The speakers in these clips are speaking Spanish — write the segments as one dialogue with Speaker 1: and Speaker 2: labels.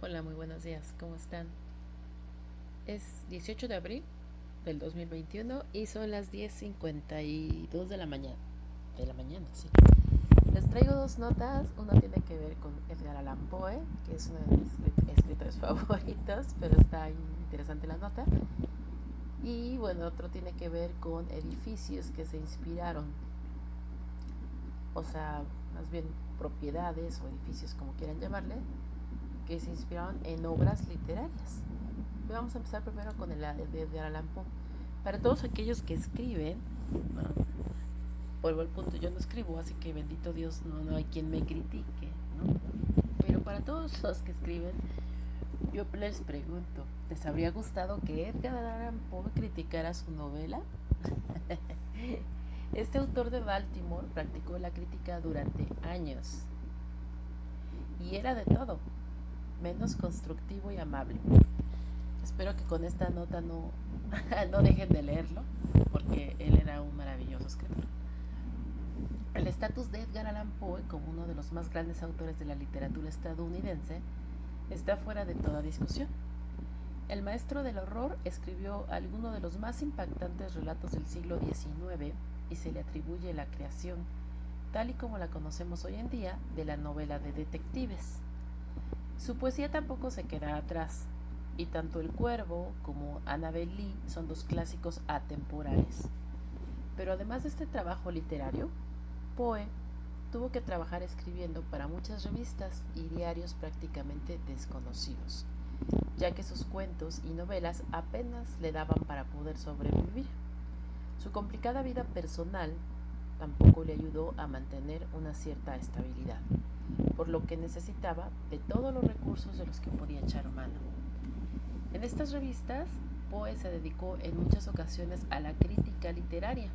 Speaker 1: Hola, muy buenos días, ¿cómo están? Es 18 de abril del 2021 y son las 10:52 de la mañana. Sí. Les traigo dos notas. Una tiene que ver con Edgar Allan Poe, que es uno de mis escritores favoritos, pero está interesante la nota. Y bueno, otro tiene que ver con edificios que se inspiraron, o sea, más bien propiedades o edificios, como quieran llamarle, que se inspiraron en obras literarias. Vamos a empezar primero con el de Edgar Allan Poe. Para todos aquellos que escriben, ¿no? Vuelvo al punto, yo no escribo, así que bendito Dios, no hay quien me critique, ¿no? Pero para todos los que escriben, yo les pregunto, ¿les habría gustado que Edgar Allan Poe criticara su novela? Este autor de Baltimore practicó la crítica durante años y era de todo, menos constructivo y amable. Espero que con esta nota no dejen de leerlo, porque él era un maravilloso escritor. El estatus de Edgar Allan Poe como uno de los más grandes autores de la literatura estadounidense está fuera de toda discusión. El maestro del horror escribió algunos de los más impactantes relatos del siglo XIX y se le atribuye la creación, tal y como la conocemos hoy en día, de la novela de detectives. Su poesía tampoco se queda atrás, y tanto El Cuervo como Annabel Lee son dos clásicos atemporales. Pero además de este trabajo literario, Poe tuvo que trabajar escribiendo para muchas revistas y diarios prácticamente desconocidos, ya que sus cuentos y novelas apenas le daban para poder sobrevivir. Su complicada vida personal tampoco le ayudó a mantener una cierta estabilidad, por lo que necesitaba de todos los recursos de los que podía echar mano. En estas revistas, Poe se dedicó en muchas ocasiones a la crítica literaria.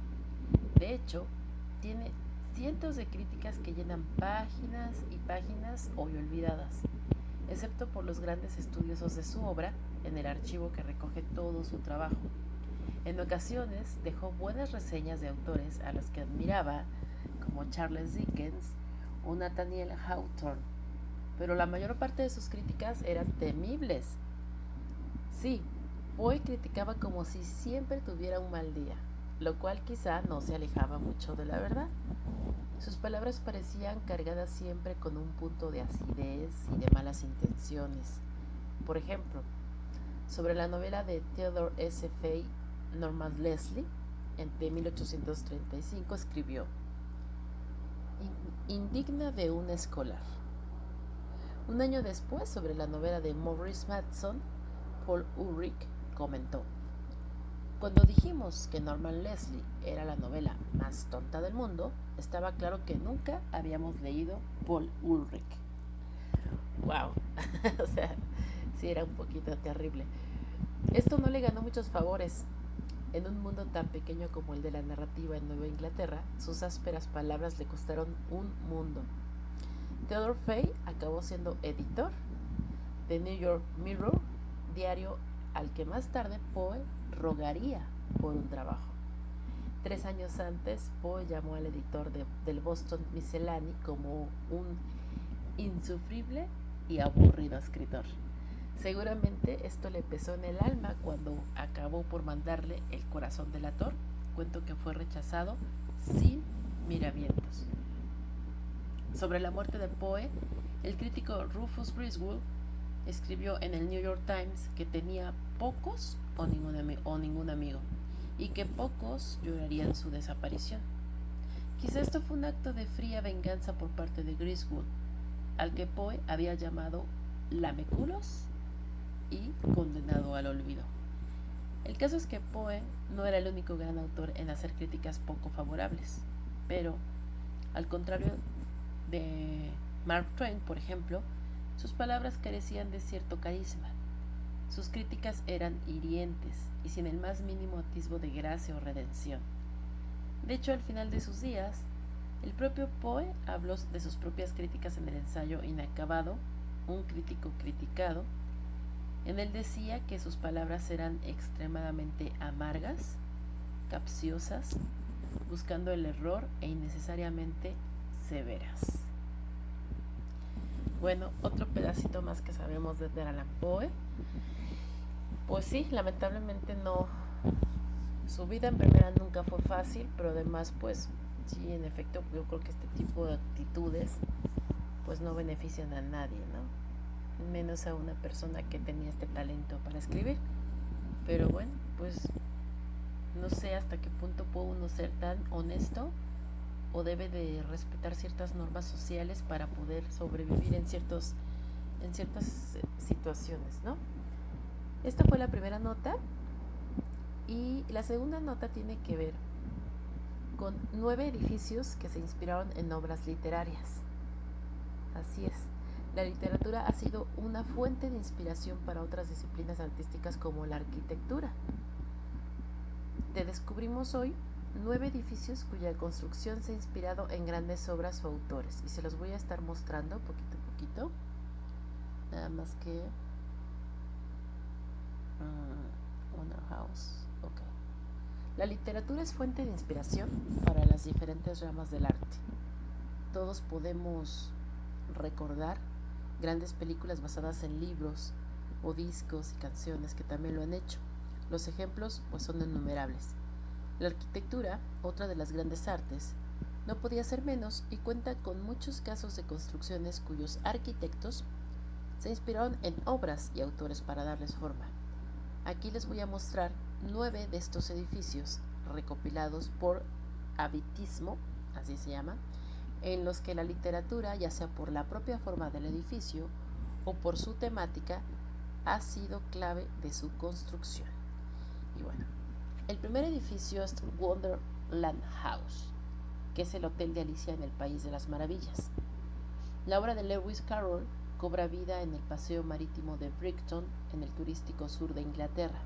Speaker 1: De hecho, tiene cientos de críticas que llenan páginas y páginas hoy olvidadas, excepto por los grandes estudiosos de su obra en el archivo que recoge todo su trabajo. En ocasiones dejó buenas reseñas de autores a los que admiraba, como Charles Dickens o Nathaniel Hawthorne, pero la mayor parte de sus críticas eran temibles. Sí, Poe criticaba como si siempre tuviera un mal día, lo cual quizá no se alejaba mucho de la verdad. Sus palabras parecían cargadas siempre con un punto de acidez y de malas intenciones. Por ejemplo, sobre la novela de Theodore S. Fay, Norman Leslie, de 1835, escribió: Indigna de un escolar. Un año después, sobre la novela de Maurice Madsen, Paul Ulrich comentó: Cuando dijimos que Norman Leslie era la novela más tonta del mundo, estaba claro que nunca habíamos leído Paul Ulrich. ¡Wow! O sea, sí era un poquito terrible. Esto no le ganó muchos favores. En un mundo tan pequeño como el de la narrativa en Nueva Inglaterra, sus ásperas palabras le costaron un mundo. Theodore Fay acabó siendo editor de New York Mirror, diario al que más tarde Poe rogaría por un trabajo. 3 años antes, Poe llamó al editor del Boston Miscellany como un insufrible y aburrido escritor. Seguramente esto le pesó en el alma cuando acabó por mandarle El corazón delator, cuento que fue rechazado sin miramientos. Sobre la muerte de Poe, el crítico Rufus Griswold escribió en el New York Times que tenía pocos o ningún amigo y que pocos llorarían su desaparición. Quizá esto fue un acto de fría venganza por parte de Griswold, al que Poe había llamado lameculos y condenado al olvido. El caso es que Poe no era el único gran autor en hacer críticas poco favorables, pero, al contrario de Mark Twain, por ejemplo, sus palabras carecían de cierto carisma. Sus críticas eran hirientes y sin el más mínimo atisbo de gracia o redención. De hecho, al final de sus días, el propio Poe habló de sus propias críticas en el ensayo Inacabado, un crítico criticado. En él decía que sus palabras eran extremadamente amargas, capciosas, buscando el error e innecesariamente severas. Bueno, otro pedacito más que sabemos de Edgar Allan Poe. Pues sí, lamentablemente no. Su vida en primera nunca fue fácil, pero además, pues sí, en efecto, yo creo que este tipo de actitudes pues no benefician a nadie, ¿no? Menos a una persona que tenía este talento para escribir. Pero bueno, pues no sé hasta qué punto puede uno ser tan honesto o debe de respetar ciertas normas sociales para poder sobrevivir en ciertas situaciones, ¿no? Esta fue la primera nota y la segunda nota tiene que ver con 9 edificios que se inspiraron en obras literarias. Así es, la literatura ha sido una fuente de inspiración para otras disciplinas artísticas como la arquitectura. Te descubrimos hoy 9 edificios cuya construcción se ha inspirado en grandes obras o autores y se los voy a estar mostrando poquito a poquito. Nada más que Wonder House. Ok. La literatura es fuente de inspiración para las diferentes ramas del arte. Todos podemos recordar grandes películas basadas en libros o discos y canciones que también lo han hecho. Los ejemplos pues son innumerables. La arquitectura, otra de las grandes artes, no podía ser menos y cuenta con muchos casos de construcciones cuyos arquitectos se inspiraron en obras y autores para darles forma. Aquí les voy a mostrar 9 de estos edificios recopilados por Habitismo, así se llama, en los que la literatura, ya sea por la propia forma del edificio o por su temática, ha sido clave de su construcción. Y bueno, el primer edificio es Wonderland House, que es el Hotel de Alicia en el País de las Maravillas. La obra de Lewis Carroll cobra vida en el paseo marítimo de Brighton, en el turístico sur de Inglaterra.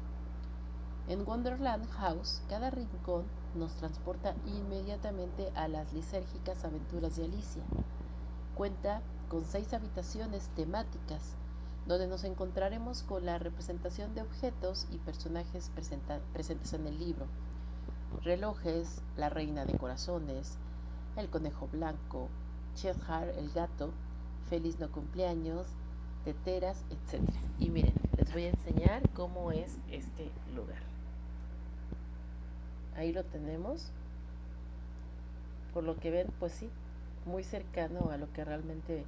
Speaker 1: En Wonderland House, cada rincón nos transporta inmediatamente a las lisérgicas aventuras de Alicia. Cuenta con 6 habitaciones temáticas, donde nos encontraremos con la representación de objetos y personajes presentes en el libro. Relojes, la reina de corazones, el conejo blanco, Cheshire el gato, feliz no cumpleaños, teteras, etc. Y miren, les voy a enseñar cómo es este lugar. Ahí lo tenemos. Por lo que ven, pues sí, muy cercano a lo que realmente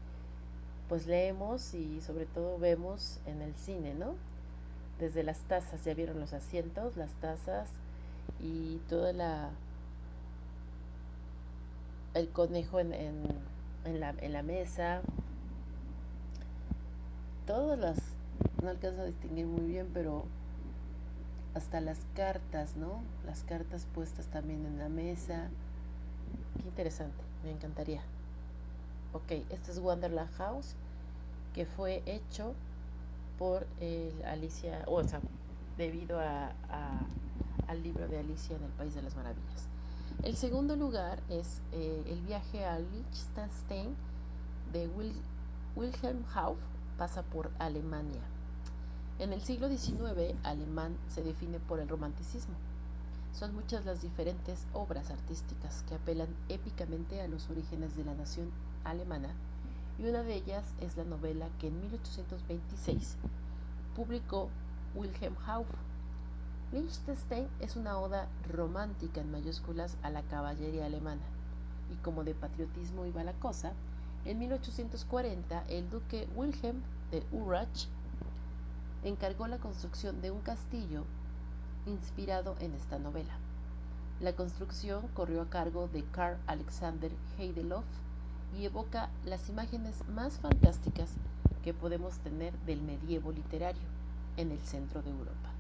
Speaker 1: pues leemos y sobre todo vemos en el cine, ¿no? Desde las tazas, ya vieron los asientos, las tazas y toda el conejo en la mesa. Todas las, no alcanzo a distinguir muy bien, pero hasta las cartas, ¿no? Las cartas puestas también en la mesa. Qué interesante, me encantaría. Ok, este es Wonderland House, que fue hecho por Alicia, o sea, debido al libro de Alicia en el País de las Maravillas. El segundo lugar es el viaje a Liechtenstein de Wilhelm Hauff, pasa por Alemania. En el siglo XIX, alemán se define por el romanticismo. Son muchas las diferentes obras artísticas que apelan épicamente a los orígenes de la nación alemana, y una de ellas es la novela que en 1826 publicó Wilhelm Hauff. Liechtenstein es una oda romántica en mayúsculas a la caballería alemana, y como de patriotismo iba la cosa, en 1840 el duque Wilhelm de Urach encargó la construcción de un castillo inspirado en esta novela. La construcción corrió a cargo de Karl Alexander Heideloff y evoca las imágenes más fantásticas que podemos tener del medievo literario en el centro de Europa,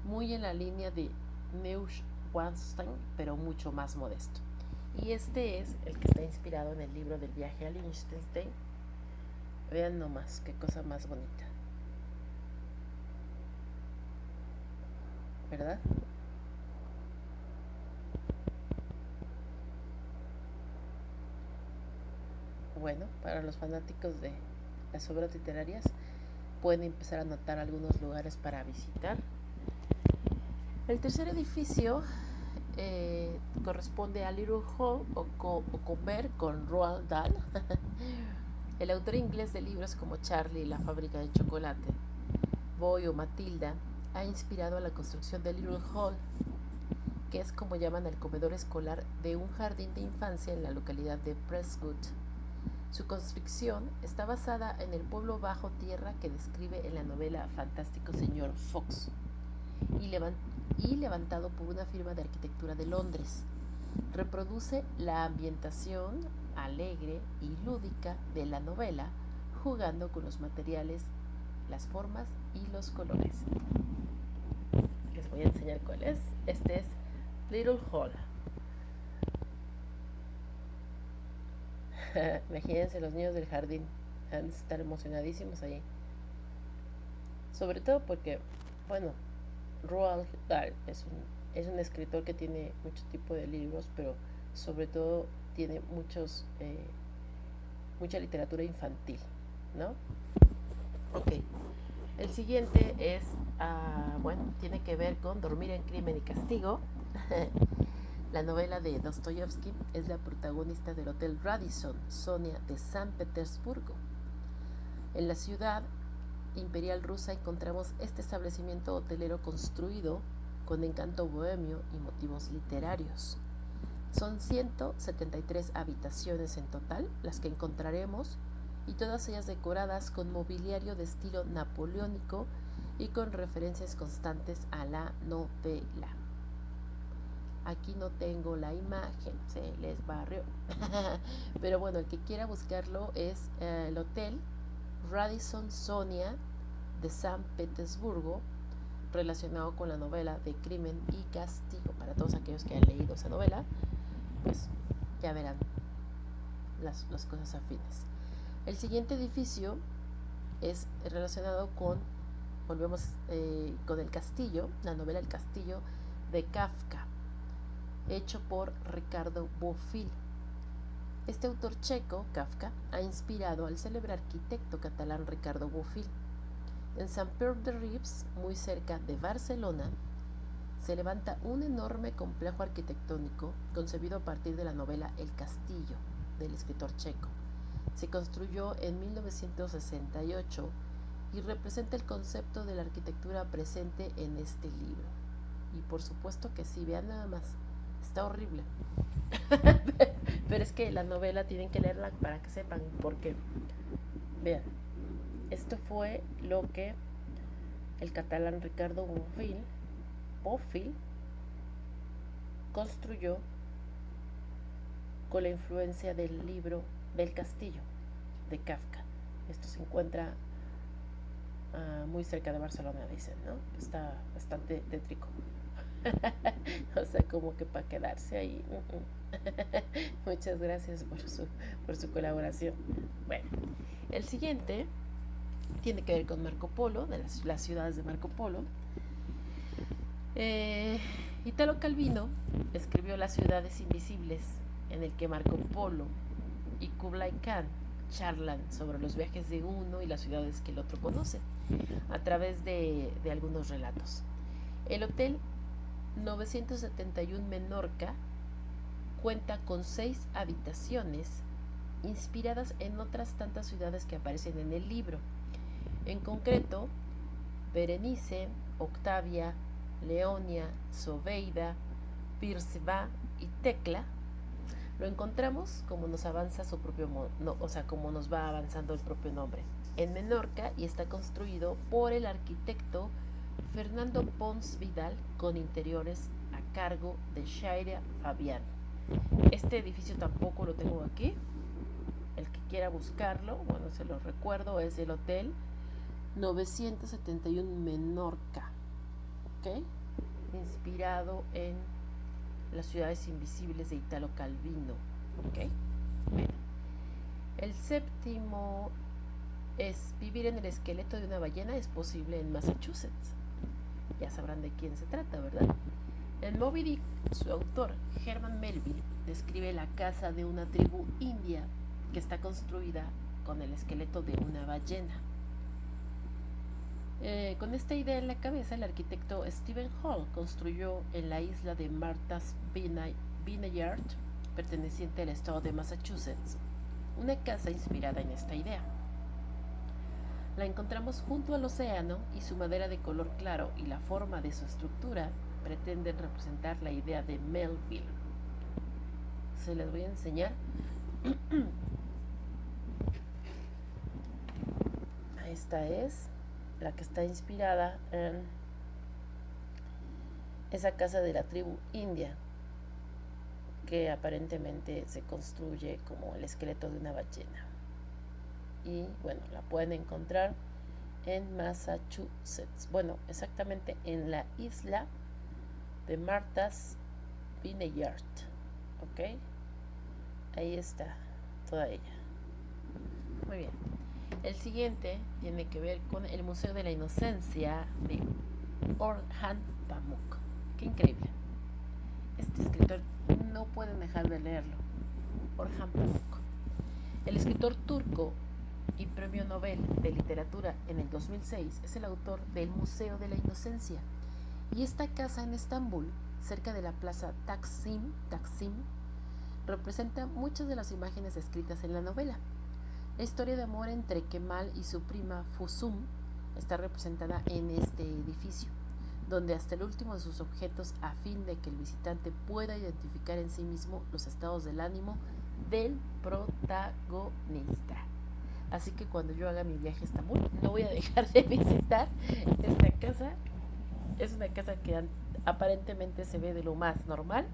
Speaker 1: muy en la línea de Neuschwanstein, pero mucho más modesto. Y este es el que está inspirado en el libro del viaje a Liechtenstein. Vean nomás, qué cosa más bonita, ¿verdad? Bueno, para los fanáticos de las obras literarias pueden empezar a anotar algunos lugares para visitar. El tercer edificio corresponde a Little Hall o Comer con Roald Dahl. El autor inglés de libros como Charlie y la fábrica de chocolate, Boy o Matilda, ha inspirado a la construcción de Little Hall, que es como llaman al comedor escolar de un jardín de infancia en la localidad de Prescott. Su construcción está basada en el pueblo bajo tierra que describe en la novela Fantástico Señor Fox y levantado por una firma de arquitectura de Londres. Reproduce la ambientación alegre y lúdica de la novela, jugando con los materiales, las formas y los colores. Les voy a enseñar cuál es. Este es Little Hall. Imagínense, los niños del jardín han de estar emocionadísimos ahí. Sobre todo porque, bueno, Roald Dahl es un escritor que tiene mucho tipo de libros, pero sobre todo tiene mucha literatura infantil, ¿no? Ok. El siguiente es, tiene que ver con Dormir en Crimen y Castigo. La novela de Dostoyevsky es la protagonista del Hotel Radisson, Sonia, de San Petersburgo. En la ciudad imperial rusa encontramos este establecimiento hotelero construido con encanto bohemio y motivos literarios. Son 173 habitaciones en total las que encontraremos, y todas ellas decoradas con mobiliario de estilo napoleónico y con referencias constantes a la novela. Aquí no tengo la imagen, se les barrió. Pero bueno, el que quiera buscarlo es el Hotel Radisson Sonia de San Petersburgo, relacionado con la novela de Crimen y Castigo. Para todos aquellos que han leído esa novela, pues ya verán las cosas afines. El siguiente edificio es relacionado volvemos con El Castillo, la novela El Castillo de Kafka, hecho por Ricardo Bofill. Este autor checo, Kafka, ha inspirado al célebre arquitecto catalán Ricardo Bofill. En Sant-Pere-de-Ribes, muy cerca de Barcelona, se levanta un enorme complejo arquitectónico concebido a partir de la novela El Castillo, del escritor checo. Se construyó en 1968 y representa el concepto de la arquitectura presente en este libro. Y por supuesto que sí, vean nada más, está horrible. Pero es que la novela tienen que leerla para que sepan, porque vean, esto fue lo que el catalán Ricardo Bofill construyó con la influencia del libro del Castillo de Kafka. Esto se encuentra muy cerca de Barcelona, dicen, ¿no? Está bastante tétrico. O sea, como que para quedarse ahí. Muchas gracias por su colaboración. Bueno, el siguiente tiene que ver con Marco Polo, de las ciudades de Marco Polo. Italo Calvino escribió Las ciudades invisibles, en el que Marco Polo y Kublai Khan charlan sobre los viajes de uno y las ciudades que el otro conoce, a través de algunos relatos. El Hotel 971 Menorca cuenta con 6 habitaciones inspiradas en otras tantas ciudades que aparecen en el libro. En concreto, Berenice, Octavia, Leonia, Zobeida, Pirseba y Tecla. Lo encontramos como nos avanza su propio como nos va avanzando el propio nombre, en Menorca, y está construido por el arquitecto Fernando Pons Vidal, con interiores a cargo de Shaira Fabián. Este edificio tampoco lo tengo aquí. El que quiera buscarlo, bueno, se lo recuerdo, es el Hotel 971 Menorca, ¿ok? Inspirado en Las ciudades invisibles de Italo Calvino, ¿ok? Bueno, el séptimo es Vivir en el esqueleto de una ballena es posible en Massachusetts. Ya sabrán de quién se trata, ¿verdad? En Moby Dick, su autor, Herman Melville, describe la casa de una tribu india que está construida con el esqueleto de una ballena. Con esta idea en la cabeza, el arquitecto Stephen Hall construyó en la isla de Martha's Vineyard, perteneciente al estado de Massachusetts, una casa inspirada en esta idea. La encontramos junto al océano y su madera de color claro y la forma de su estructura pretenden representar la idea de Melville. Se les voy a enseñar. Esta es la que está inspirada en esa casa de la tribu india, que aparentemente se construye como el esqueleto de una ballena. Y bueno, la pueden encontrar en Massachusetts, bueno, exactamente en la isla de Martha's Vineyard, ¿ok? Ahí está toda ella. Muy bien. El siguiente tiene que ver con el Museo de la Inocencia de Orhan Pamuk. Qué increíble. Este escritor no pueden dejar de leerlo. Orhan Pamuk. El escritor turco y premio Nobel de Literatura en el 2006 es el autor del Museo de la Inocencia. Y esta casa en Estambul, cerca de la plaza Taksim, representa muchas de las imágenes descritas en la novela. La historia de amor entre Kemal y su prima Fusum está representada en este edificio, donde hasta el último de sus objetos a fin de que el visitante pueda identificar en sí mismo los estados del ánimo del protagonista. Así que cuando yo haga mi viaje a Estambul, no voy a dejar de visitar esta casa. Es una casa que aparentemente se ve de lo más normal,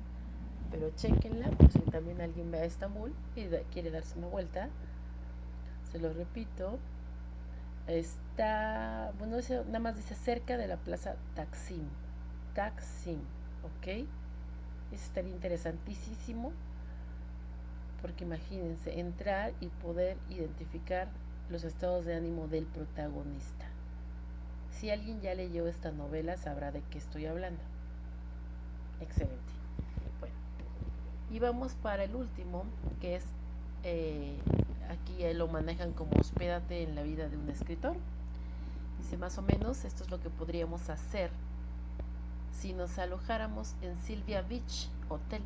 Speaker 1: pero chéquenla por si también alguien va a Estambul y quiere darse una vuelta. Se lo repito, está, bueno, nada más dice cerca de la plaza Taksim, ¿ok? Eso estaría interesantísimo, porque imagínense entrar y poder identificar los estados de ánimo del protagonista. Si alguien ya leyó esta novela, sabrá de qué estoy hablando. Excelente. Bueno, y vamos para el último, que es aquí lo manejan como hospédate en la vida de un escritor. Dice más o menos, esto es lo que podríamos hacer si nos alojáramos en Sylvia Beach Hotel.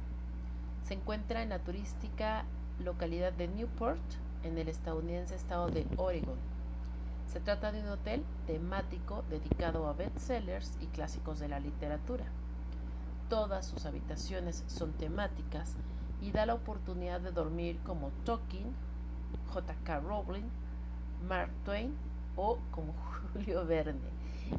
Speaker 1: Se encuentra en la turística localidad de Newport, en el estadounidense estado de Oregon. Se trata de un hotel temático dedicado a bestsellers y clásicos de la literatura. Todas sus habitaciones son temáticas y da la oportunidad de dormir como Tolkien, J.K. Rowling, Mark Twain o como Julio Verne.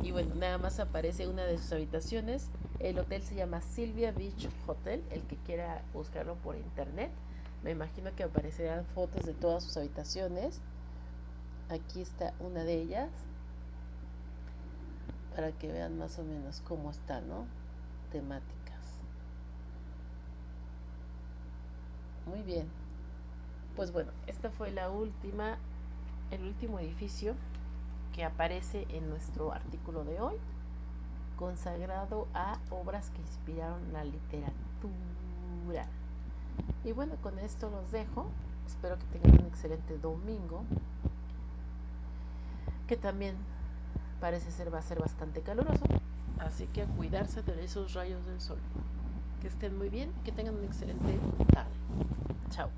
Speaker 1: Y bueno, nada más aparece una de sus habitaciones. El hotel se llama Sylvia Beach Hotel. El que quiera buscarlo por internet, me imagino que aparecerán fotos de todas sus habitaciones. Aquí está una de ellas, para que vean más o menos cómo está, ¿no? Temáticas. Muy bien. Pues bueno, esta fue el último edificio que aparece en nuestro artículo de hoy, consagrado a obras que inspiraron la literatura. Y bueno, con esto los dejo. Espero que tengan un excelente domingo, que también parece ser va a ser bastante caluroso, así que a cuidarse de esos rayos del sol. Que estén muy bien, que tengan un excelente tarde. Chao.